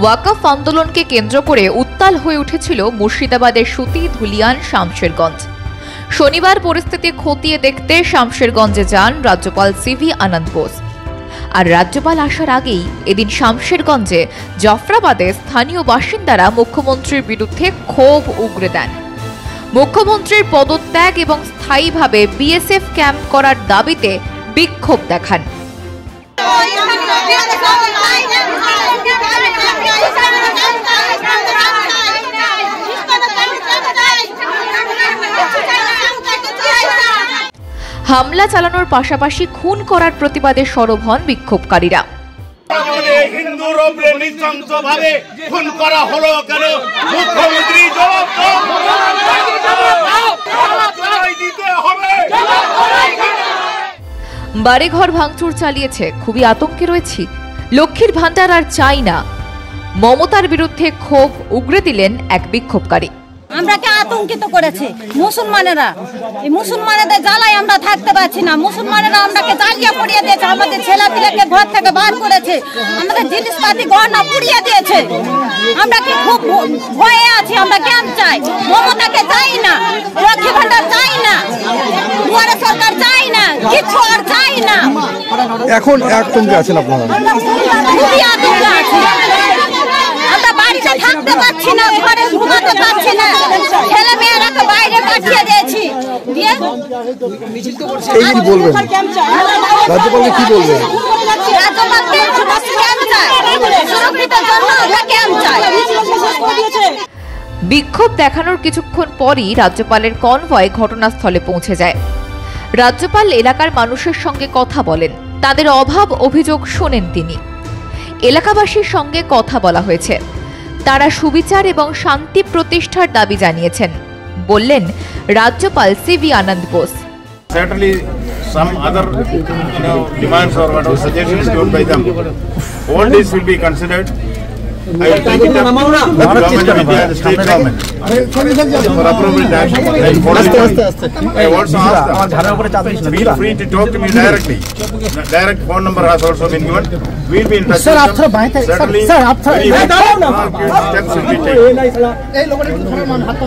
ওয়াকফ আন্দোলনকে কেন্দ্র করে উত্তাল হয়ে উঠেছিল মুর্শিদাবাদের সুতি, ধুলিয়ান, শামশেরগঞ্জ। শনিবার পরিস্থিতি খতিয়ে দেখতে শামশেরগঞ্জে যান রাজ্যপাল সিভি আনন্দ বোস। আর রাজ্যপাল আসার আগেই এদিন শামশেরগঞ্জে জাফরাবাদে স্থানীয় বাসিন্দারা মুখ্যমন্ত্রীর বিরুদ্ধে ক্ষোভ উগরে দেন। মুখ্যমন্ত্রীর পদত্যাগ এবং স্থায়ীভাবে বিএসএফ ক্যাম্প করার দাবিতে বিক্ষোভ দেখান। হামলা চালানোর পাশাপাশি খুন করার প্রতিবাদে সরব হন বিক্ষোভকারীরা। হিন্দুর উপরে নৃশংসভাবে খুন করা হলো কেন? মুখ্যমন্ত্রী বাড়িঘর ভাঙচুর চালিয়েছে, খুবই আতঙ্কে রয়েছি, লক্ষ্মীর ভান্ডার আর চাই না, মমতার বিরুদ্ধে ক্ষোভ উগরে দিলেন এক বিক্ষোভকারী। আমরাকে আতঙ্কিত করেছে মুসলমানেরা। এই মুসলমানদের জ্বালায় আমরা থাকতে পারছি না। মুসলমানেরা আমরাকে জ্বালিয়ে পুড়িয়ে দিয়েছে, আমাদের ছেলেপিলেকে ঘর থেকে বার করেছে, আমাদের জিনিসপাতি গহনা পুড়িয়ে দিয়েছে। আমরা কি খুব ভয়ে আছি। আমরা ক্যাম্প চাই, মমতাকে চাই না, লক্ষ্মী ভান্ডার চাই না, দুয়ারে সরকার চাই না, কিছু আর চাই না। এখন আতঙ্কে আছেন আপনারা? খুবই আতঙ্কে আছি। আমরা বাড়িতে থাকতে পারছি না, ঘরে ঘুমাতে পারছি না, ছেলে মেয়েরাকে বাইরে পাঠিয়ে দিয়েছি। এই কি বলবেন? রাজ্যপালকে কি বলবেন? রাজ্যপালকে ক্যাম্প চাই, সুরক্ষিতের জন্য আমরা ক্যাম্প চাই। বিক্ষোভ দেখানোর কিছুক্ষণ পরই রাজ্যপালের কনভয় ঘটনাস্থলে পৌঁছে যায়। রাজ্যপাল এলাকার মানুষের সঙ্গে কথা বলেন, তাদের অভাব অভিযোগ শোনেন তিনি। এলাকাবাসীর সঙ্গে কথা বলা হয়েছে, তারা সুবিচার এবং শান্তি প্রতিষ্ঠার দাবি জানিয়েছেন, বললেন রাজ্যপাল CV Ananda Bose. Certainly some other demands or whatever suggestions given by them, all this will be considered. I will take it up with the government of India and the state government for appropriate action. I also ask them, feel free to talk to me directly. Direct phone number has also been given. We will be in touch with them. Certainly, steps will be taken.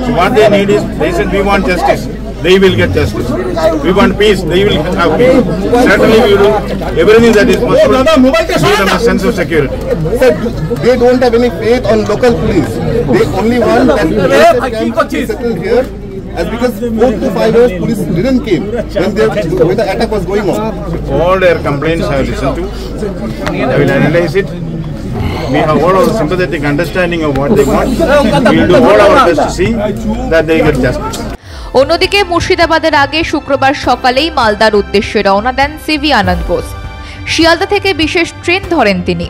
So what they need is, they said we want justice. They will get justice. We want peace. They will have peace. Certainly we will do everything that is possible to give them a sense of security. They don't have any faith on local police. They only want that police settle here. As because 4 to 5 years police didn't came when the attack was going on. All their complaints I have listened to. I will analyze it. We have all our sympathetic understanding of what they want. We will do all our best to see that they get justice. অন্যদিকে মুর্শিদাবাদের আগে শুক্রবার সকালেই মালদার উদ্দেশ্যে রওনা দেন CV আনন্দ বোস। শিয়ালদা থেকে বিশেষ ট্রেন ধরেন তিনি।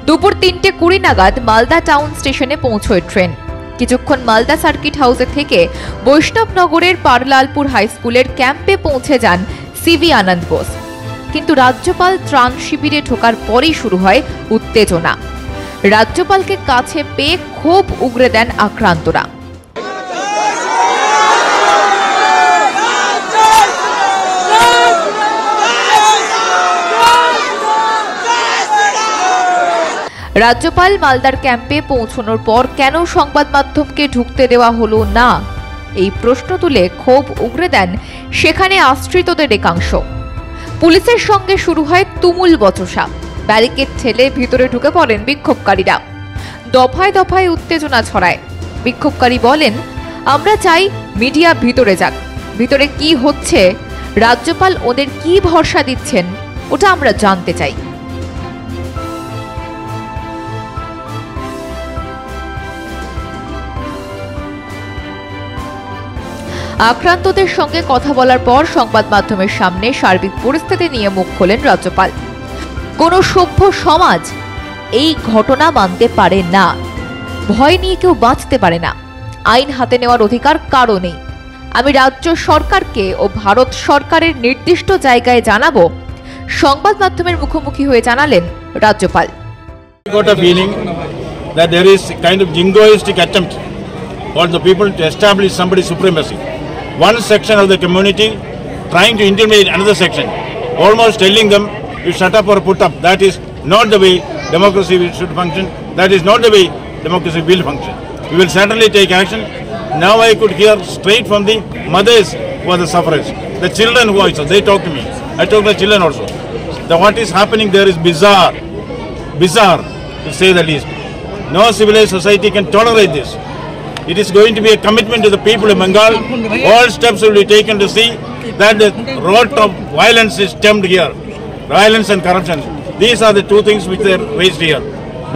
দুপুর 3:20 নাগাদ মালদা টাউন স্টেশনে পৌঁছয় ট্রেন। কিছুক্ষণ মালদা সার্কিট হাউসে থেকে বৈষ্ণবনগরের পারলালপুর হাই স্কুলের ক্যাম্পে পৌঁছে যান সিভি আনন্দ বোস। কিন্তু রাজ্যপাল ত্রাণ শিবিরে ঢোকার পরেই শুরু হয় উত্তেজনা। রাজ্যপালকে কাছে পেয়ে ক্ষোভ উগরে দেন আক্রান্তরা। রাজ্যপাল মালদার ক্যাম্পে পৌঁছানোর পর কেন সংবাদ মাধ্যমকে ঢুকতে দেওয়া হলো না, এই প্রশ্ন তুলে ক্ষোভ উগরে দেন সেখানে আশ্রিতদের একাংশ। পুলিশের সঙ্গে শুরু হয় তুমুল বচসা। ব্যারিকেড ঠেলে ভিতরে ঢুকে পড়েন বিক্ষোভকারীরা। দফায় দফায় উত্তেজনা ছড়ায়। বিক্ষোভকারী বলেন, আমরা চাই মিডিয়া ভিতরে যাক, ভিতরে কি হচ্ছে, রাজ্যপাল ওদের কি ভরসা দিচ্ছেন ওটা আমরা জানতে চাই। আক্রান্তদের সঙ্গে কথা বলার পর সংবাদ মাধ্যমের সামনে সার্বিক পরিস্থিতি নিয়ে মুখ খোলেন রাজ্যপাল। কোন সভ্য সমাজ এই ঘটনা মানতে পারে না। ভয় নিয়ে কেউ বাঁচতে পারে না। আইন হাতে নেওয়ার অধিকার কারও নেই। আমি রাজ্য সরকারকে ও ভারত সরকারের নির্দিষ্ট জায়গায় জানাবো, সংবাদ মাধ্যমের মুখোমুখি হয়ে জানালেন রাজ্যপাল। Got a feeling that there is kind of jingoistic attempt on the people to establish somebody's supremacy. One section of the community trying to intimidate another section, almost telling them to shut up or put up. That is not the way democracy should function. That is not the way democracy will function. We will certainly take action. Now I could hear straight from the mothers who are the sufferers, the children who also, they talk to me. I talk to the children also. What is happening there is bizarre to say the least. No civilized society can tolerate this. It is going to be a commitment to the people of Bengal. All steps will be taken to see that the road of violence is stemmed here. Violence and corruption. These are the two things which they are raised here.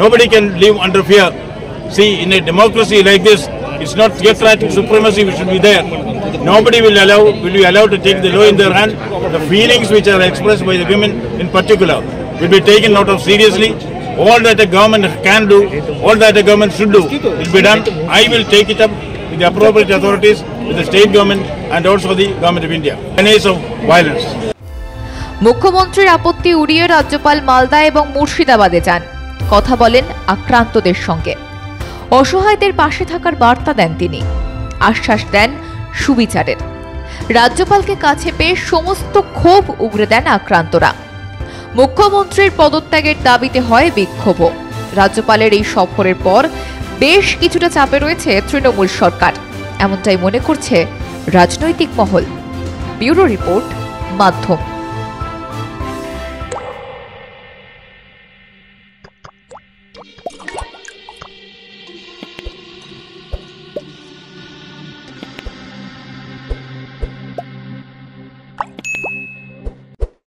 Nobody can live under fear. See, in a democracy like this, it's not theocratic supremacy which should be there. Nobody will be allowed to take the law in their hand. The feelings which are expressed by the women in particular will be taken note of seriously. All that a government can do, all that a government should do, will be done. I will take it up with the appropriate authorities, with the state government and also the government of India. Menace of violence. মুখ্যমন্ত্রীর আপত্তি উড়িয়ে রাজ্যপাল মালদা এবং মুর্শিদাবাদে যান, কথা বলেন আক্রান্তদের সঙ্গে। অসহায়দের পাশে থাকার বার্তা দেন তিনি, আশ্বাস দেন সুবিচারের। রাজ্যপালকে কাছে পেয়ে সমস্ত ক্ষোভ উগরে দেন আক্রান্তরা। মুখ্যমন্ত্রীর পদত্যাগের দাবিতে হয় বিক্ষোভ। রাজ্যপালের এই সফরের পর বেশ কিছুটা চাপে রয়েছে তৃণমূল সরকার, এমনটাই মনে করছে রাজনৈতিক মহল। ব্যুরো রিপোর্ট, মাধ্যম।